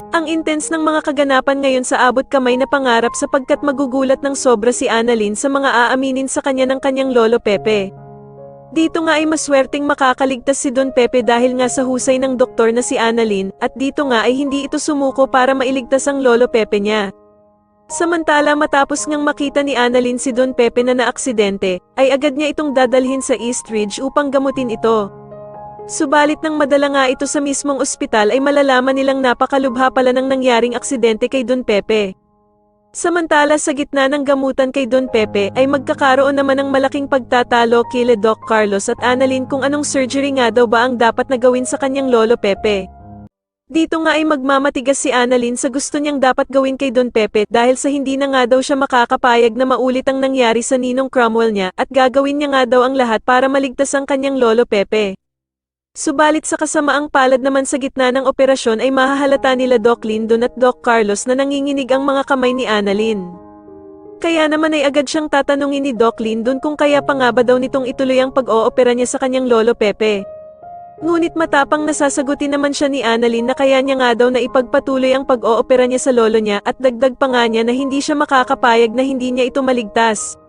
Ang intense ng mga kaganapan ngayon sa abot kamay na pangarap sapagkat magugulat ng sobra si Annalyn sa mga aaminin sa kanya ng kanyang lolo Pepe. Dito nga ay maswerteng makakaligtas si Don Pepe dahil nga sa husay ng doktor na si Annalyn, at dito nga ay hindi ito sumuko para mailigtas ang lolo Pepe niya. Samantala matapos ngang makita ni Annalyn si Don Pepe na naaksidente, ay agad niya itong dadalhin sa East Ridge upang gamutin ito. Subalit nang madala nga ito sa mismong ospital ay malalaman nilang napakalubha pala ng nangyaring aksidente kay Don Pepe. Samantala sa gitna ng gamutan kay Don Pepe ay magkakaroon naman ng malaking pagtatalo kila Doc Carlos at Annalyn kung anong surgery nga daw ba ang dapat na gawin sa kanyang lolo Pepe. Dito nga ay magmamatigas si Annalyn sa gusto niyang dapat gawin kay Don Pepe dahil sa hindi na nga daw siya makakapayag na maulit ang nangyari sa ninong Cromwell niya at gagawin niya nga daw ang lahat para maligtas ang kanyang lolo Pepe. Subalit sa kasamaang palad naman sa gitna ng operasyon ay mahahalata nila Doc Lyndon at Doc Carlos na nanginginig ang mga kamay ni Annalyn. Kaya naman ay agad siyang tatanungin ni Doc Lyndon kung kaya pa nga ba daw nitong ituloy ang pag-oopera niya sa kanyang lolo Pepe. Ngunit matapang nasasagutin naman siya ni Annalyn na kaya niya nga daw na ipagpatuloy ang pag-oopera niya sa lolo niya at dagdag pa nga niya na hindi siya makakapayag na hindi niya ito maligtas.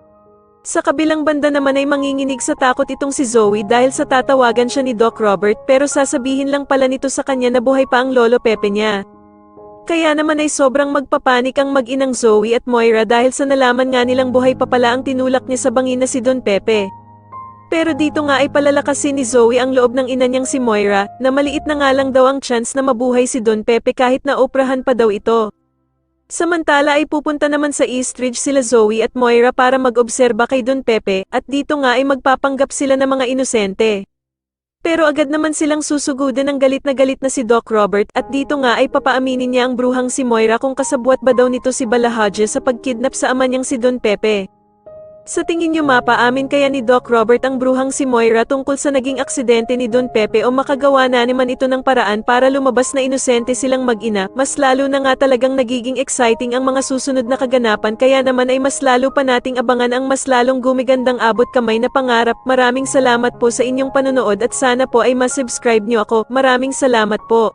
Sa kabilang banda naman ay manginginig sa takot itong si Zoe dahil sa tatawagan siya ni Doc Robert pero sasabihin lang pala nito sa kanya na buhay pa ang lolo Pepe niya. Kaya naman ay sobrang magpapanik ang mag-inang Zoe at Moira dahil sa nalaman nga nilang buhay pa pala ang tinulak niya sa bangin na si Don Pepe. Pero dito nga ay palalakasin ni Zoe ang loob ng ina niyang si Moira na maliit na nga lang daw ang chance na mabuhay si Don Pepe kahit na oprahan pa daw ito. Samantala ay pupunta naman sa East Ridge sila Zoe at Moira para mag-obserba kay Don Pepe at dito nga ay magpapanggap sila ng mga inosente. Pero agad naman silang susugudan ng galit na si Doc Robert at dito nga ay papaaminin niya ang bruhang si Moira kung kasabwat ba daw nito si Balahaje sa pagkidnap sa ama niyang si Don Pepe. Sa tingin niyo mapaamin kaya ni Doc Robert ang bruhang si Moira tungkol sa naging aksidente ni Don Pepe o makagawa na naman ito ng paraan para lumabas na inosente silang mag-ina? Mas lalo na nga talagang nagiging exciting ang mga susunod na kaganapan kaya naman ay mas lalo pa nating abangan ang mas lalong gumigandang abot kamay na pangarap. Maraming salamat po sa inyong panonood at sana po ay masubscribe niyo ako. Maraming salamat po.